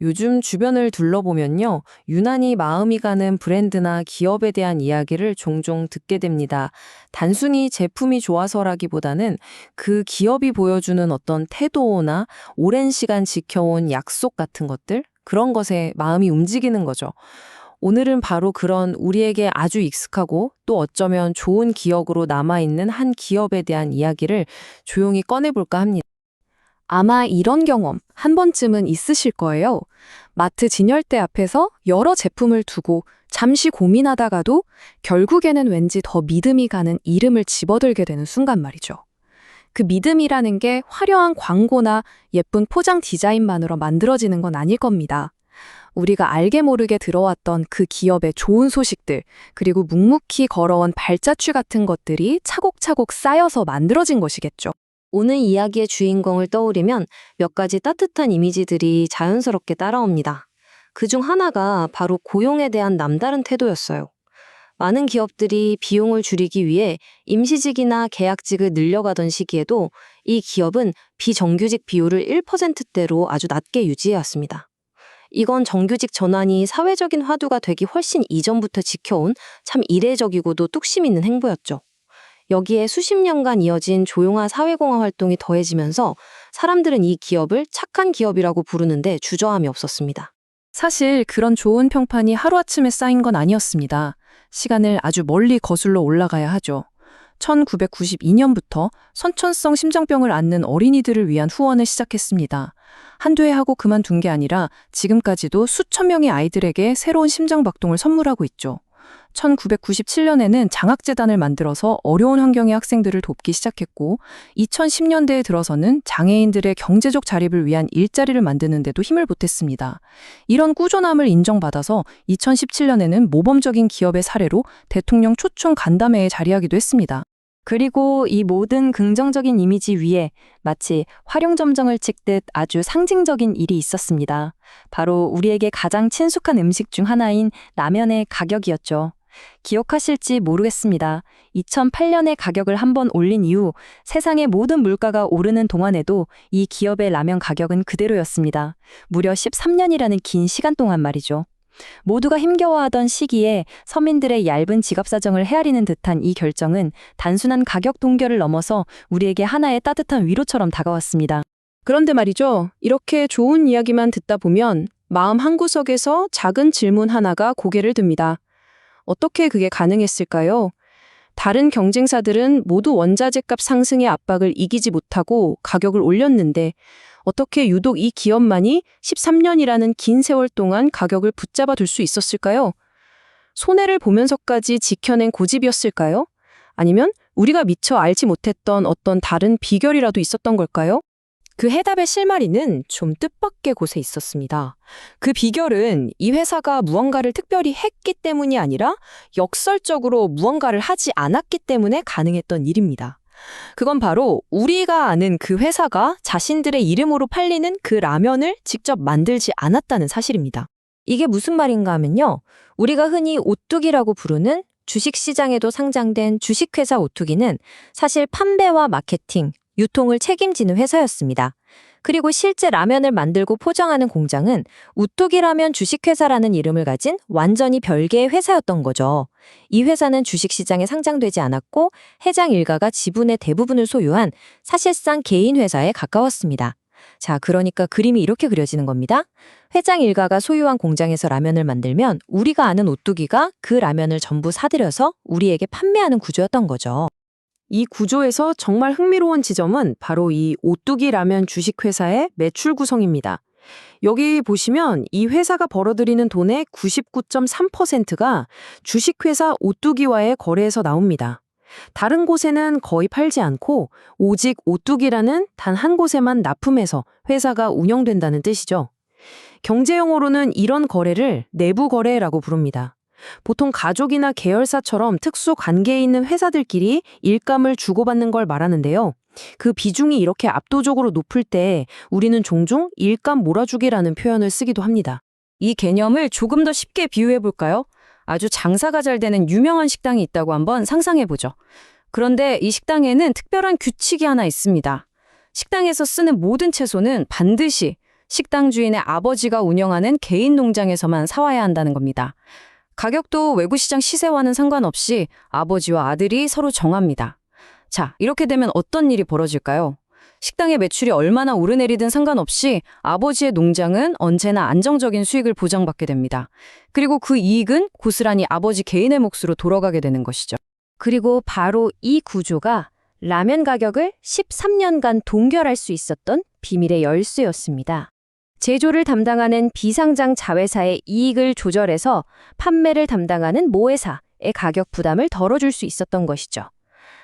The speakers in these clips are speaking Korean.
요즘 주변을 둘러보면요, 유난히 마음이 가는 브랜드나 기업에 대한 이야기를 종종 듣게 됩니다. 단순히 제품이 좋아서라기보다는 그 기업이 보여주는 어떤 태도나 오랜 시간 지켜온 약속 같은 것들, 그런 것에 마음이 움직이는 거죠. 오늘은 바로 그런 우리에게 아주 익숙하고 또 어쩌면 좋은 기억으로 남아있는 한 기업에 대한 이야기를 조용히 꺼내볼까 합니다. 아마 이런 경험 한 번쯤은 있으실 거예요. 마트 진열대 앞에서 여러 제품을 두고 잠시 고민하다가도 결국에는 왠지 더 믿음이 가는 이름을 집어들게 되는 순간 말이죠. 그 믿음이라는 게 화려한 광고나 예쁜 포장 디자인만으로 만들어지는 건 아닐 겁니다. 우리가 알게 모르게 들어왔던 그 기업의 좋은 소식들, 그리고 묵묵히 걸어온 발자취 같은 것들이 차곡차곡 쌓여서 만들어진 것이겠죠. 오늘 이야기의 주인공을 떠올리면 몇 가지 따뜻한 이미지들이 자연스럽게 따라옵니다. 그중 하나가 바로 고용에 대한 남다른 태도였어요. 많은 기업들이 비용을 줄이기 위해 임시직이나 계약직을 늘려가던 시기에도 이 기업은 비정규직 비율을 1%대로 아주 낮게 유지해왔습니다. 이건 정규직 전환이 사회적인 화두가 되기 훨씬 이전부터 지켜온 참 이례적이고도 뚝심 있는 행보였죠. 여기에 수십 년간 이어진 조용한 사회공헌 활동이 더해지면서 사람들은 이 기업을 착한 기업이라고 부르는데 주저함이 없었습니다. 사실 그런 좋은 평판이 하루아침에 쌓인 건 아니었습니다. 시간을 아주 멀리 거슬러 올라가야 하죠. 1992년부터 선천성 심장병을 앓는 어린이들을 위한 후원을 시작했습니다. 한두 해 하고 그만둔 게 아니라 지금까지도 수천 명의 아이들에게 새로운 심장박동을 선물하고 있죠. 1997년에는 장학재단을 만들어서 어려운 환경의 학생들을 돕기 시작했고 2010년대에 들어서는 장애인들의 경제적 자립을 위한 일자리를 만드는 데도 힘을 보탰습니다. 이런 꾸준함을 인정받아서 2017년에는 모범적인 기업의 사례로 대통령 초청 간담회에 자리하기도 했습니다. 그리고 이 모든 긍정적인 이미지 위에 마치 활용점정을 찍듯 아주 상징적인 일이 있었습니다. 바로 우리에게 가장 친숙한 음식 중 하나인 라면의 가격이었죠. 기억하실지 모르겠습니다. 2008년에 가격을 한번 올린 이후 세상의 모든 물가가 오르는 동안에도 이 기업의 라면 가격은 그대로였습니다. 무려 13년이라는 긴 시간 동안 말이죠. 모두가 힘겨워하던 시기에 서민들의 얇은 지갑 사정을 헤아리는 듯한 이 결정은 단순한 가격 동결을 넘어서 우리에게 하나의 따뜻한 위로처럼 다가왔습니다. 그런데 말이죠. 이렇게 좋은 이야기만 듣다 보면 마음 한구석에서 작은 질문 하나가 고개를 듭니다. 어떻게 그게 가능했을까요? 다른 경쟁사들은 모두 원자재 값 상승의 압박을 이기지 못하고 가격을 올렸는데 어떻게 유독 이 기업만이 13년이라는 긴 세월 동안 가격을 붙잡아 둘 수 있었을까요? 손해를 보면서까지 지켜낸 고집이었을까요? 아니면 우리가 미처 알지 못했던 어떤 다른 비결이라도 있었던 걸까요? 그 해답의 실마리는 좀 뜻밖의 곳에 있었습니다. 그 비결은 이 회사가 무언가를 특별히 했기 때문이 아니라 역설적으로 무언가를 하지 않았기 때문에 가능했던 일입니다. 그건 바로 우리가 아는 그 회사가 자신들의 이름으로 팔리는 그 라면을 직접 만들지 않았다는 사실입니다. 이게 무슨 말인가 하면요. 우리가 흔히 오뚜기라고 부르는 주식시장에도 상장된 주식회사 오뚜기는 사실 판매와 마케팅, 유통을 책임지는 회사였습니다. 그리고 실제 라면을 만들고 포장하는 공장은 우뚜기라면 주식회사라는 이름을 가진 완전히 별개의 회사였던 거죠. 이 회사는 주식시장에 상장되지 않았고 회장 일가가 지분의 대부분을 소유한 사실상 개인 회사에 가까웠습니다. 자, 그러니까 그림이 이렇게 그려지는 겁니다. 회장 일가가 소유한 공장에서 라면을 만들면 우리가 아는 오뚜기가 그 라면을 전부 사들여서 우리에게 판매하는 구조였던 거죠. 이 구조에서 정말 흥미로운 지점은 바로 이 오뚜기 라면 주식회사의 매출 구성입니다. 여기 보시면 이 회사가 벌어들이는 돈의 99.3%가 주식회사 오뚜기와의 거래에서 나옵니다. 다른 곳에는 거의 팔지 않고 오직 오뚜기라는 단 한 곳에만 납품해서 회사가 운영된다는 뜻이죠. 경제용어로는 이런 거래를 내부 거래라고 부릅니다. 보통 가족이나 계열사처럼 특수 관계에 있는 회사들끼리 일감을 주고받는 걸 말하는데요. 그 비중이 이렇게 압도적으로 높을 때 우리는 종종 일감 몰아주기라는 표현을 쓰기도 합니다. 이 개념을 조금 더 쉽게 비유해 볼까요? 아주 장사가 잘 되는 유명한 식당이 있다고 한번 상상해 보죠. 그런데 이 식당에는 특별한 규칙이 하나 있습니다. 식당에서 쓰는 모든 채소는 반드시 식당 주인의 아버지가 운영하는 개인 농장에서만 사와야 한다는 겁니다. 가격도 외부 시장 시세와는 상관없이 아버지와 아들이 서로 정합니다. 자, 이렇게 되면 어떤 일이 벌어질까요? 식당의 매출이 얼마나 오르내리든 상관없이 아버지의 농장은 언제나 안정적인 수익을 보장받게 됩니다. 그리고 그 이익은 고스란히 아버지 개인의 몫으로 돌아가게 되는 것이죠. 그리고 바로 이 구조가 라면 가격을 13년간 동결할 수 있었던 비밀의 열쇠였습니다. 제조를 담당하는 비상장 자회사의 이익을 조절해서 판매를 담당하는 모회사의 가격 부담을 덜어줄 수 있었던 것이죠.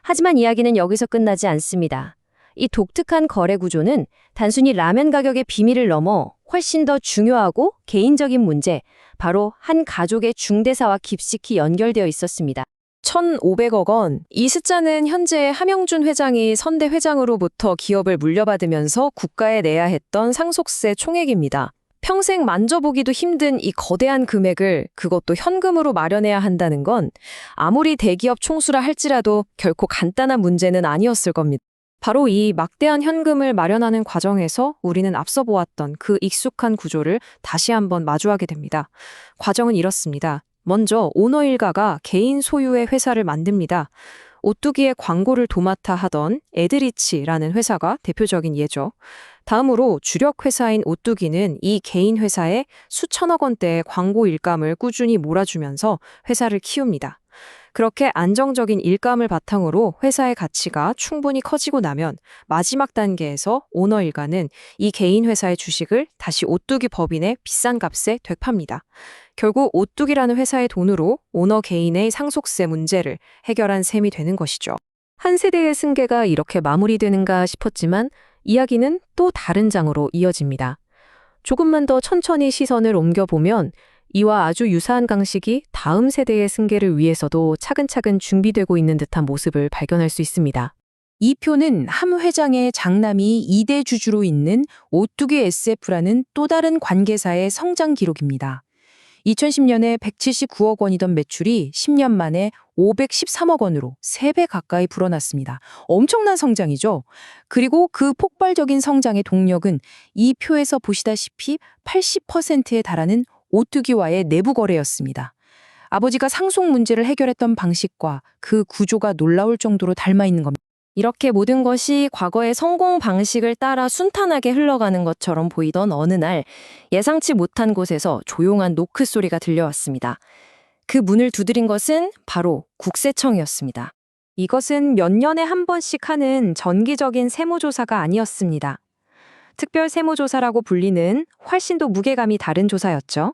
하지만 이야기는 여기서 끝나지 않습니다. 이 독특한 거래 구조는 단순히 라면 가격의 비밀을 넘어 훨씬 더 중요하고 개인적인 문제, 바로 한 가족의 중대사와 깊숙이 연결되어 있었습니다. 1,500억 원. 이 숫자는 현재 함영준 회장이 선대 회장으로부터 기업을 물려받으면서 국가에 내야 했던 상속세 총액입니다. 평생 만져보기도 힘든 이 거대한 금액을 그것도 현금으로 마련해야 한다는 건 아무리 대기업 총수라 할지라도 결코 간단한 문제는 아니었을 겁니다. 바로 이 막대한 현금을 마련하는 과정에서 우리는 앞서 보았던 그 익숙한 구조를 다시 한번 마주하게 됩니다. 과정은 이렇습니다. 먼저 오너 일가가 개인 소유의 회사를 만듭니다. 오뚜기의 광고를 도맡아 하던 에드리치라는 회사가 대표적인 예죠. 다음으로 주력 회사인 오뚜기는 이 개인 회사에 수천억 원대의 광고 일감을 꾸준히 몰아주면서 회사를 키웁니다. 그렇게 안정적인 일감을 바탕으로 회사의 가치가 충분히 커지고 나면 마지막 단계에서 오너 일가는 이 개인 회사의 주식을 다시 오뚜기 법인의 비싼 값에 되팝니다. 결국 오뚜기라는 회사의 돈으로 오너 개인의 상속세 문제를 해결한 셈이 되는 것이죠. 한 세대의 승계가 이렇게 마무리되는가 싶었지만 이야기는 또 다른 장으로 이어집니다. 조금만 더 천천히 시선을 옮겨보면 이와 아주 유사한 강식이 다음 세대의 승계를 위해서도 차근차근 준비되고 있는 듯한 모습을 발견할 수 있습니다. 이 표는 함 회장의 장남이 2대 주주로 있는 오뚜기 SF라는 또 다른 관계사의 성장 기록입니다. 2010년에 179억 원이던 매출이 10년 만에 513억 원으로 3배 가까이 불어났습니다. 엄청난 성장이죠. 그리고 그 폭발적인 성장의 동력은 이 표에서 보시다시피 80%에 달하는 오뚜기와의 내부 거래였습니다. 아버지가 상속 문제를 해결했던 방식과 그 구조가 놀라울 정도로 닮아 있는 겁니다. 이렇게 모든 것이 과거의 성공 방식을 따라 순탄하게 흘러가는 것처럼 보이던 어느 날 예상치 못한 곳에서 조용한 노크 소리가 들려왔습니다. 그 문을 두드린 것은 바로 국세청이었습니다. 이것은 몇 년에 한 번씩 하는 정기적인 세무조사가 아니었습니다. 특별 세무조사라고 불리는 훨씬 더 무게감이 다른 조사였죠.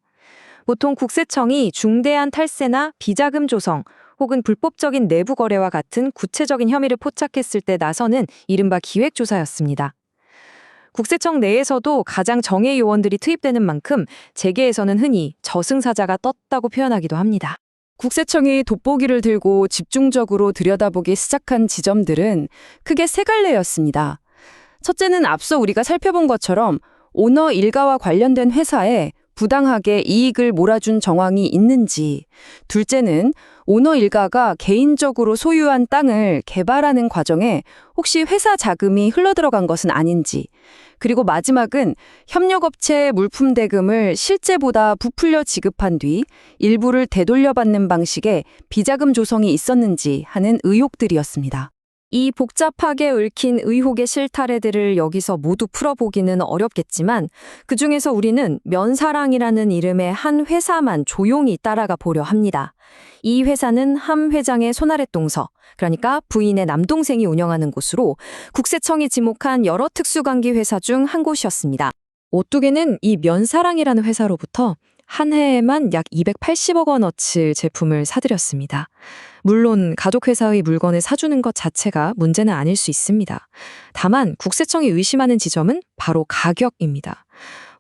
보통 국세청이 중대한 탈세나 비자금 조성 혹은 불법적인 내부 거래와 같은 구체적인 혐의를 포착했을 때 나서는 이른바 기획조사였습니다. 국세청 내에서도 가장 정예 요원들이 투입되는 만큼 재계에서는 흔히 저승사자가 떴다고 표현하기도 합니다. 국세청이 돋보기를 들고 집중적으로 들여다보기 시작한 지점들은 크게 세 갈래였습니다. 첫째는 앞서 우리가 살펴본 것처럼 오너 일가와 관련된 회사에 부당하게 이익을 몰아준 정황이 있는지, 둘째는 오너 일가가 개인적으로 소유한 땅을 개발하는 과정에 혹시 회사 자금이 흘러들어간 것은 아닌지, 그리고 마지막은 협력업체의 물품 대금을 실제보다 부풀려 지급한 뒤 일부를 되돌려받는 방식의 비자금 조성이 있었는지 하는 의혹들이었습니다. 이 복잡하게 얽힌 의혹의 실타래들을 여기서 모두 풀어보기는 어렵겠지만 그중에서 우리는 면사랑이라는 이름의 한 회사만 조용히 따라가 보려 합니다. 이 회사는 함 회장의 손아랫동서, 그러니까 부인의 남동생이 운영하는 곳으로 국세청이 지목한 여러 특수관계 회사 중 한 곳이었습니다. 오뚜기는 이 면사랑이라는 회사로부터 한 해에만 약 280억 원어치 제품을 사들였습니다. 물론 가족회사의 물건을 사주는 것 자체가 문제는 아닐 수 있습니다. 다만 국세청이 의심하는 지점은 바로 가격입니다.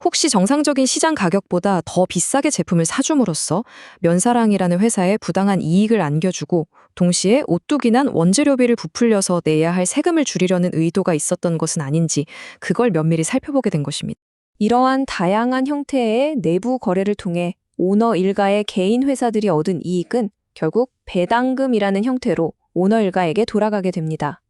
혹시 정상적인 시장 가격보다 더 비싸게 제품을 사줌으로써 면사랑이라는 회사에 부당한 이익을 안겨주고 동시에 오뚜기난 원재료비를 부풀려서 내야 할 세금을 줄이려는 의도가 있었던 것은 아닌지 그걸 면밀히 살펴보게 된 것입니다. 이러한 다양한 형태의 내부 거래를 통해 오너 일가의 개인 회사들이 얻은 이익은 결국 배당금이라는 형태로 오너 일가에게 돌아가게 됩니다.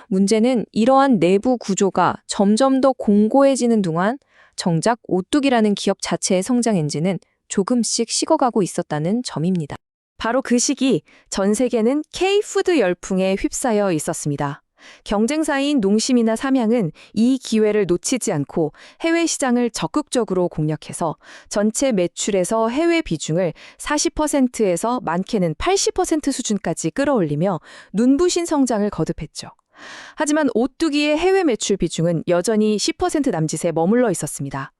문제는 이러한 내부 구조가 점점 더 공고해지는 동안 정작 오뚜기라는 기업 자체의 성장 엔진은 조금씩 식어가고 있었다는 점입니다. 바로 그 시기 전 세계는 K푸드 열풍에 휩싸여 있었습니다. 경쟁사인 농심이나 삼양은 이 기회를 놓치지 않고 해외 시장을 적극적으로 공략해서 전체 매출에서 해외 비중을 40%에서 많게는 80% 수준까지 끌어올리며 눈부신 성장을 거듭했죠. 하지만 오뚜기의 해외 매출 비중은 여전히 10% 남짓에 머물러 있었습니다.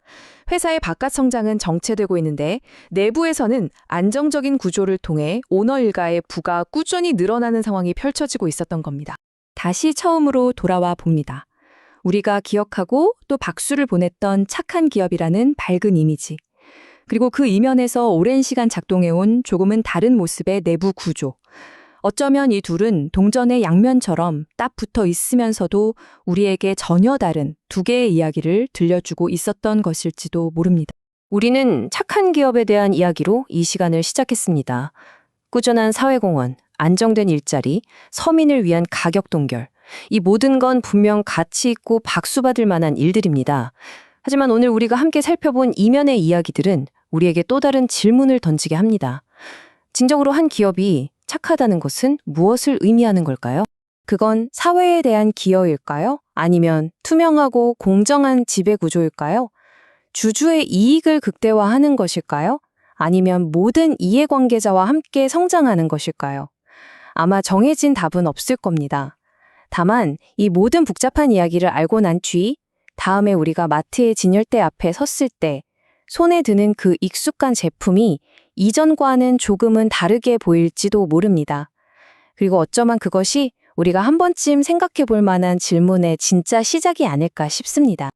회사의 바깥 성장은 정체되고 있는데 내부에서는 안정적인 구조를 통해 오너 일가의 부가 꾸준히 늘어나는 상황이 펼쳐지고 있었던 겁니다. 다시 처음으로 돌아와 봅니다. 우리가 기억하고 또 박수를 보냈던 착한 기업이라는 밝은 이미지. 그리고 그 이면에서 오랜 시간 작동해온 조금은 다른 모습의 내부 구조. 어쩌면 이 둘은 동전의 양면처럼 딱 붙어 있으면서도 우리에게 전혀 다른 두 개의 이야기를 들려주고 있었던 것일지도 모릅니다. 우리는 착한 기업에 대한 이야기로 이 시간을 시작했습니다. 꾸준한 사회공헌, 안정된 일자리, 서민을 위한 가격 동결. 이 모든 건 분명 가치 있고 박수받을 만한 일들입니다. 하지만 오늘 우리가 함께 살펴본 이면의 이야기들은 우리에게 또 다른 질문을 던지게 합니다. 진정으로 한 기업이 착하다는 것은 무엇을 의미하는 걸까요? 그건 사회에 대한 기여일까요? 아니면 투명하고 공정한 지배 구조일까요? 주주의 이익을 극대화하는 것일까요? 아니면 모든 이해관계자와 함께 성장하는 것일까요? 아마 정해진 답은 없을 겁니다. 다만 이 모든 복잡한 이야기를 알고 난 뒤 다음에 우리가 마트의 진열대 앞에 섰을 때 손에 드는 그 익숙한 제품이 이전과는 조금은 다르게 보일지도 모릅니다. 그리고 어쩌면 그것이 우리가 한 번쯤 생각해 볼 만한 질문의 진짜 시작이 아닐까 싶습니다.